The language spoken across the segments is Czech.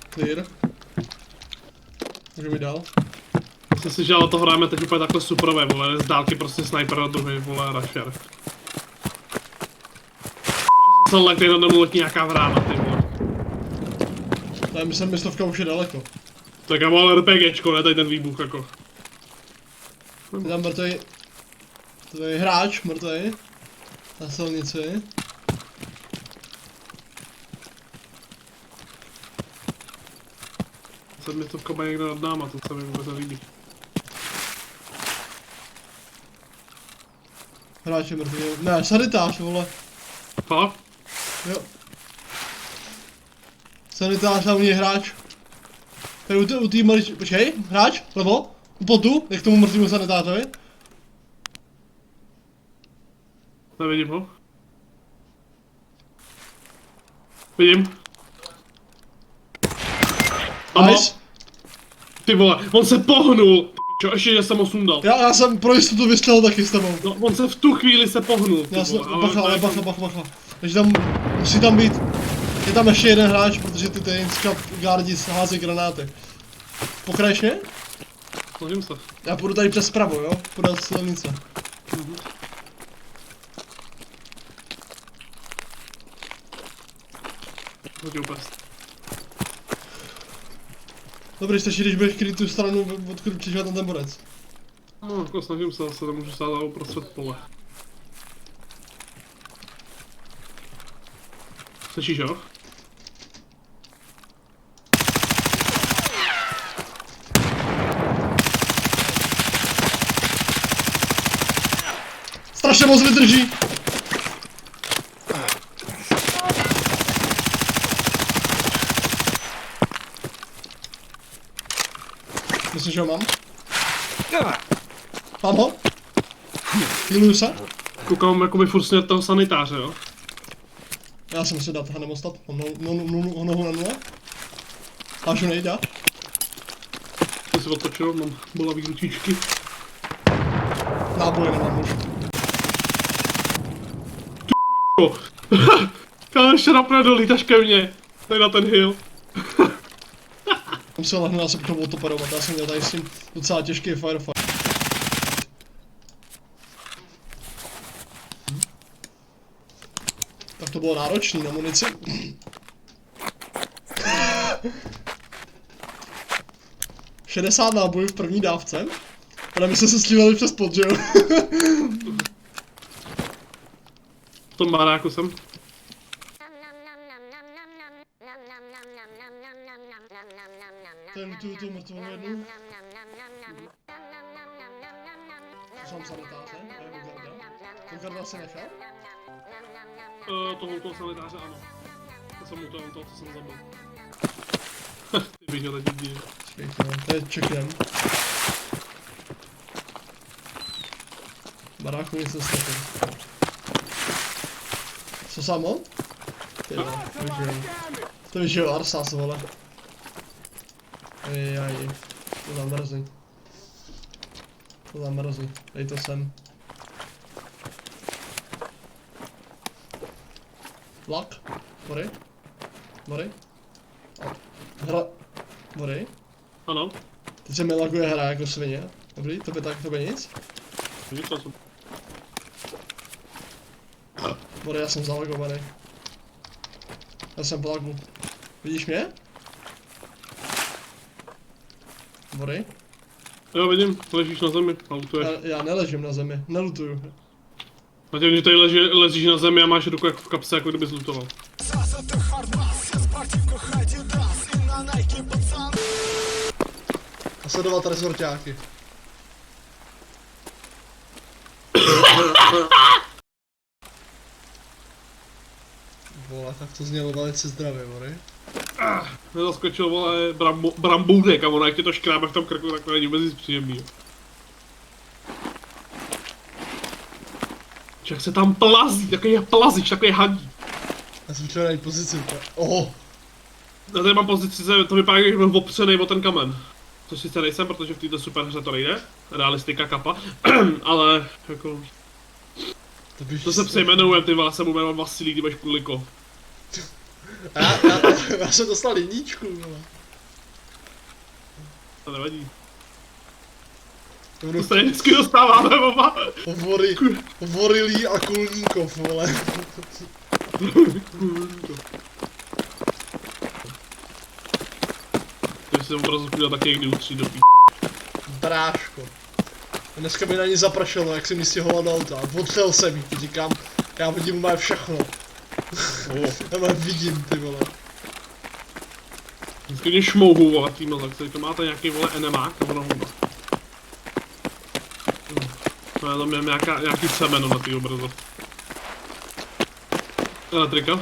Clear. Můžu mi dál. Myslím si, že ale to hrajeme teď úplně takhle superové, vole, z dálky prostě sniper na druhý, vole, rusher. Jsem lek, tady tam letí nějaká vrána, ty vole. Já myslím, myslovka už je daleko. Tak já mám RPGčko, ne tady ten výbuch, jako. Je tam mrtvý... To je hráč, mrtvý. Na silnici. Sedmistovka má někde nad náma, to se mi vůbec nelíbí. Hráč je mrtvý. Ne, sanitář, vole. Fakt? Jo. Sanitář a u něj hráč. Tady u té malič... Počkej, hráč, levo, u plotu, jak tomu mrtvému sanitářovi. Nevidím ho. Vidím. Ano. Nice. Ty vole, on se pohnul! Čo, ještě že jsem ho sundal. Já jsem pro jistotu vystřelil taky s tebou. No, on se v tu chvíli se pohnul. Já jsem, vole, ale bacha. Takže tam, musí tam být, je tam ještě jeden hráč, protože ty tady gardi hází granáty. Pokrajš mě? Snažím se. Já půjdu tady přes pravo, jo? Půjdu od silnice. Hodil pest. Dobrý, stačí, když budeš kryt tu stranu, odkud přišel ten borec. No, jako snažím se, zase nemůžu stát uprostřed pole. Slyšíš, jo? Strašně moc vydrží! Myslím, že ho mám? Mám ho? Healuju se? Koukám jakoby furt směr toho sanitáře, jo? Já si musím dát nemostat, mám nohu na nule. Až ho nejde. Jsem si otočil, mám bolavý ručičky. Náboje nemám už. Jo. Kále ještě napne dolí, až ke mně. Tady na ten hill. Jsem se lehnul, já se potom otoperovat, já jsem měl tady s tím docela těžký firefight. Tak to bylo náročný na munici. ...60 nábojů v první dávce. Ale my jsme se stříleli přes pod, že jo? V tom baráku jsem. Ten tu mrtvou jednu. Sám sanitáře, Vogarda se nechal? Toho sanitáře ano. To jsem mu to, co jsem zabil. Ty bych ho teď díl. To je čekem. Baráku nic nestačí. Co sám on? Ty jo, vyžil. To vyžil Arsas, vole. Ejjaj, to tam mrzí. To tam mrzí, dej to sem. Vlak? Mory? Mory? Hra... Mory? Ano. Teď se mi laguje hra jako svině. Dobrý, to by nic? Vidíš to? Mory, já jsem zalagovaný. Já jsem v lagu. Vidíš mě? Mory? Jo, vidím, ležíš na zemi, lutuješ. Já neležím na zemi, nelutuju. A tě, že tady ležíš na zemi a máš ruku jako v kapse, jako kdybys lutoval. A sledovat rezorťáky. Vole, tak to znělo velice zdravě, Mory. Nezaskočil, vole, brambůdek a ono, jak tě to škrábe v tom krku, tak to není vůbec nic příjemný. Jak se tam plazí, takový plazič, takový hadí. Já jsem chtěl najít pozici. Oho. Já tady mám pozici, to vypadá, že byl opřenej o ten kamen. Což sice nejsem, protože v této super hře to nejde. Realistika kapa. Ale, jako... To se přejmenujem, ty vole, jsem mu jmenoval Vasilij, ty budeš Kuliko. Já jsem dostal jedničku, vole. to nevadí. Budu To se vždycky dostáváme, oba. Hovorilý a Kulníkov, vole. Když jsem opravdu chvíli taky někdy utří do pí. Bráško. Dneska mi na ní zaprašelo, jak jsem mi stěhoval do auta. Otřel jsem jí, ti říkám, já vidím moje všechno. Já vidím, ty vole. Vždycky mě šmouhu, vole, týma, tak tady to máte nějaký, vole, enemák, nebo nohou. No, já tam mám nějaký semeno na té obraze. Elektrika?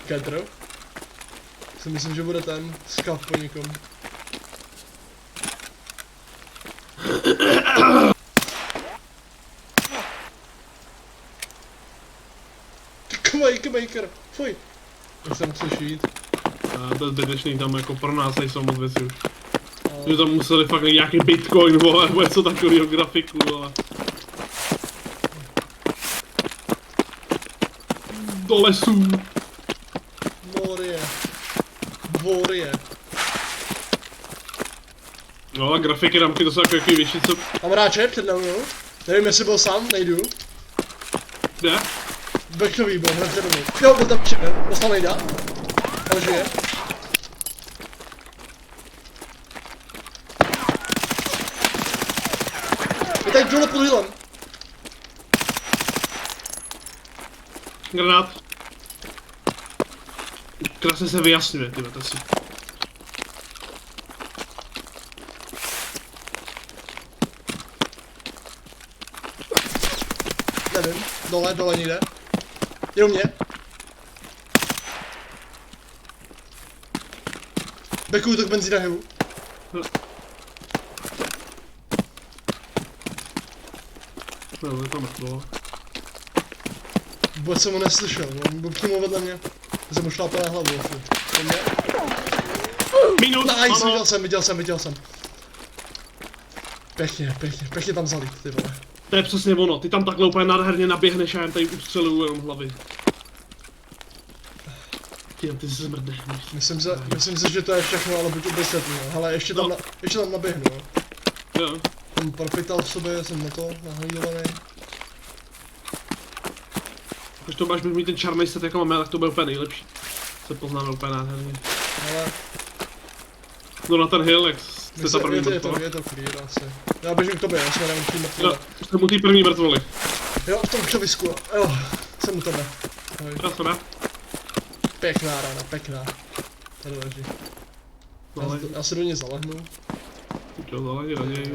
Ketro? Si myslím, že bude ten skav po někom. Maker, fuj. Už jsem musel jít. To je zbytečný, tam jako pro nás nejsou moc věci už. Že tam museli fakt nějaký bitcoin, vole, nebo něco takového grafiku, vole. Do lesů. Morie. No a grafiky ramky, to jsou jako jaký větší, co... Kamaráče, před mnou. Nevím, jestli byl sám, nejdu. Kde? Beknový byl, hned před mnou. Jo, byl tam dostal nejda. Ale žije. Je tady dole pod hilem. Granát. Krásně se vyjasňuje, ty to si. Nevím, dole někde. Jenom mě. Bekuju to k benzína hevu. No, je to mrtvo. Vůbec jsem ho neslyšel, on byl přímo vedle mě. Jsem mu šlápal na hlavu asi. Minus! Nice, viděl jsem. Pěkně tam zalít, ty vole. To je přesně ono, ty tam takhle úplně nádherně naběhneš a jen tady ustřeluju jenom hlavy. Ty se zmrdneš. Myslím si, že to je všechno, ale buď obezřetný, no. Hele, ještě tam naběhnu, no. Jo. Jsem propital v sobě, jsem na to nahlídovaný. Když to máš mít ten čarnej set jako máme, tak to bude úplně nejlepší. Se poznáme úplně nádherně. Ale... No na ten hill, jak jste ta první mrtvola. Je to clear asi. Já běžím k tobě, já jsem nevím tý mrtvole. Jo, jsem u té první mrtvoly. Jo, v tom křovisku, jo, jsem u tebe. Já jsem já. Pěkná rána, pěkná. Tady leží. Já se do něj zalehnu. Jo, zalehni do něj.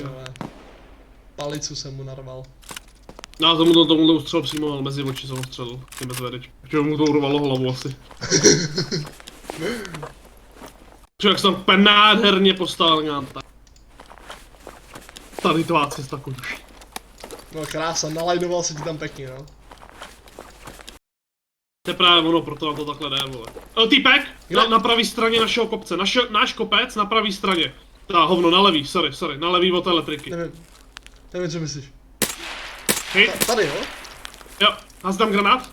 Palicu jsem mu narval. Já tomu to ustřel přímo, ale mezi oči jsem ho střelil. Tím bez vedeč. Že mu to urvalo hlavu asi. Člověk se tam úplně nádherně postál nějak. Tady tvá cesta končí. No krása, nalajnoval se ti tam pěkně, no. To je právě ono, proto nám to takhle jde, vole. Týpek! Na pravé straně našeho kopce. Náš kopec na pravé straně. Hovno, na levý, sorry, na levý od elektriky. Nevím, co myslíš. Hit? Tady, jo? Jo, máš tam granát?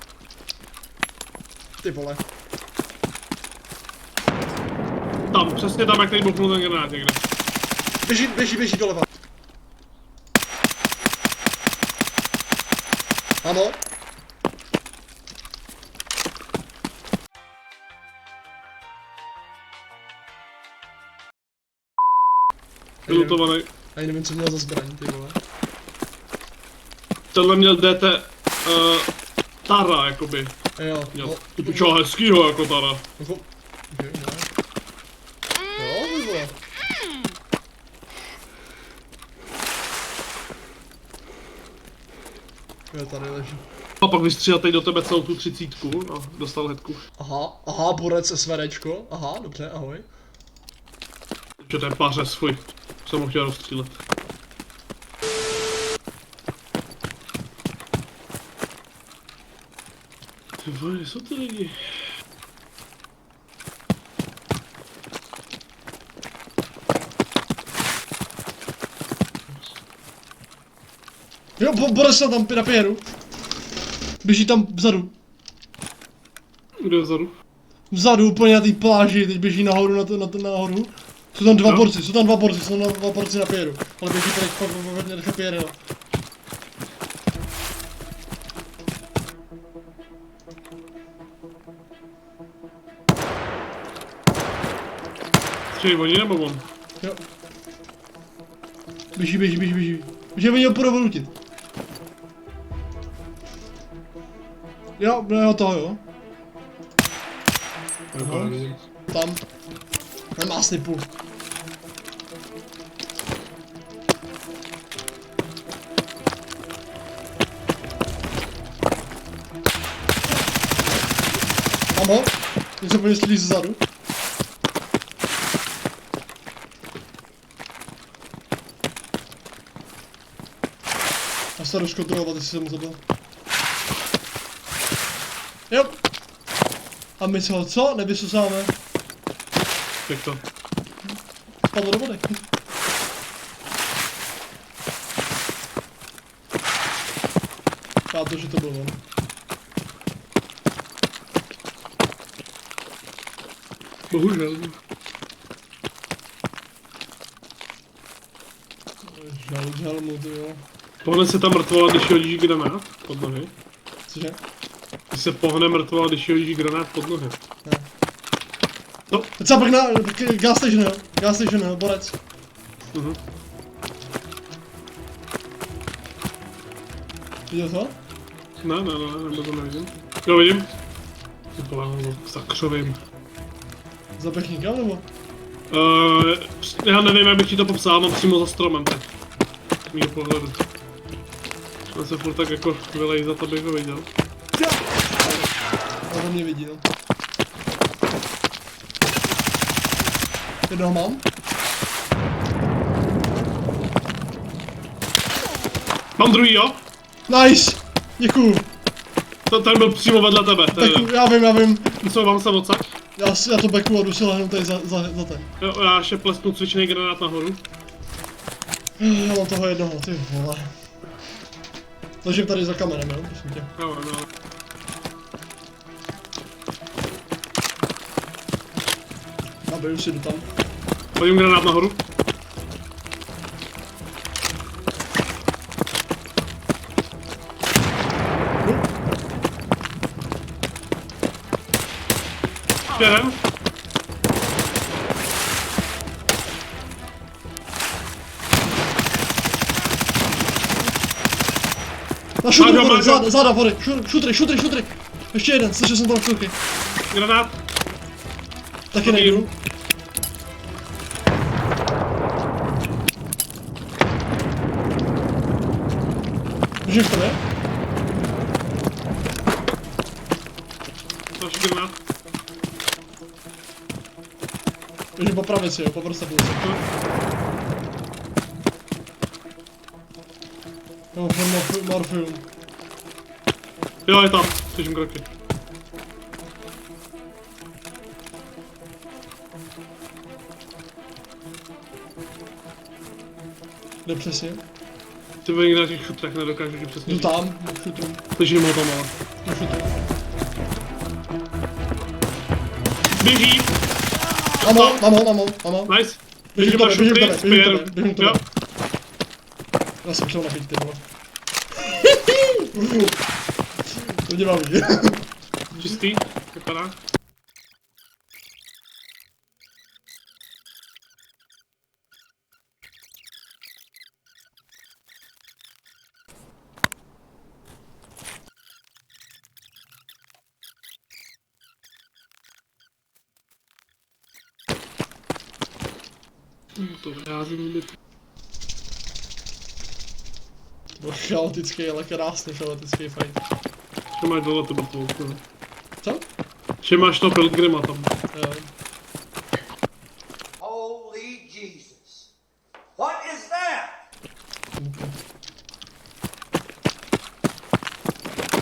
Ty vole. Tam, přesně tam, jak tady bouchnul ten granát někde. Běží doleva. Ano. Vylutovaný. Ani nevím, co měl za zbraň, ty vole. Tenhle měl DT... Tara, jakoby. Jo. Měl ty pičo hezkýho jako Tara. Jako... Okay, no. Jo, ty vole. Jo, tady leží. A pak vystřílel teď do tebe celou tu 30 a dostal hetku. Aha, borec SVDčko. Aha, dobře, ahoj. Že to je pařez, fuj. Jsem ho chtěl rozstřílet. Ty vole, kde jsou ty lidi? Jo, borec tam na pěru. Běží tam vzadu. Kde je vzadu? Vzadu, úplně na té pláži, teď běží nahoru nahoru. Jsou tam dva No. borci, jsou tam dva borci na pěru. Ale běží tady fakt hodně rychle pěry, no. Čili oni nebo on? Jo. Běží. Běží, oni ho půjdou vylutit. Jo, bylo toho, jo. Aha. Tam. Nemá snipu. Mám ho. Mě se po ně střílí zezadu. Já se jdu zkontrolovat, jestli jsem mu zabil. Jo. A my se ho co? Nevysusáme. Jak to? Padlo do vody. Já to, že to byl on. Bohužel. Žal mu to, jo. Pohne se ta mrtvola, když hodíš granát pod nohy. Cože? Když se pohne mrtvola, když hodíš granát pod nohy. Ne. No. Co pak na gas station, jo, borec. Mhm. Viděl to? Ne, nebo to nevidím. Jo, vidím. Sakřovým. Zaběh někam, nebo? Já nevím, jak bych ti to popsal, mám přímo za stromem teď. Mýho pohledu. On se furt tak jako vylejzat, abych ho viděl. On to mě vidí, no. Jednoho mám? Mám druhý, jo? Nice! Děkuju. Ten byl přímo vedle tebe. Tak já vím. Mám se odsaď. Já to backu a jdu si lehnout tady za ten. Jo, já ještě plesknu cvičený granát nahoru. Já mám toho jednoho, ty vole. Ležím tady za kamenem, jo, prosím tě. Jo. Nabiju si, jdu tam. Hodím granát nahoru. Jeden. Na šutry, Máš ho, vody, máš ho. záda, vody, šutry. Ještě jeden, slyšel jsem tam šutry. Granát. Taky nejdu. Můžeš to, ne? Další granát. Můžeš po pravici, jo, po prstapůlce. Jo, morfium. Jo, je tam. Slyším kroky. Jde přesně. Ty by někde na těch šutrech nedokážu ti přesně Jdu říct. tam, šutru. Slyším ho tam, ale. Jdu šutru. Běží. Mám ho. Nice. Běžím k tobě, běžím k tobě. Jo. Já jsem chtěl nabít, ty vole. To mě baví. Čistý. Vypadá. To vyházím byt. Byl chaotický, ale krásný chaotický fight. Že máš dole tu botulku. Co? Že máš to Pilgrima tam. Jo. Holy Jesus. What is that?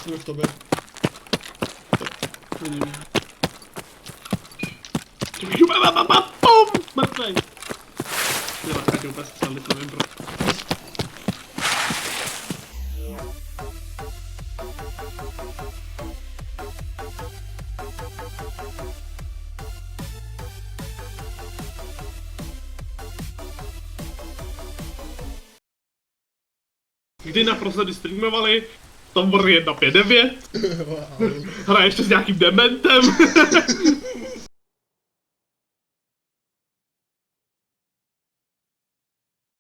Jdu v tobě. Vidím. Pum! Mrtvej! Nemá taky úplně střely, to nevím proč. kdy naposledy streamovali Tom War 1.5.9, Wow. hraje ještě s nějakým dementem.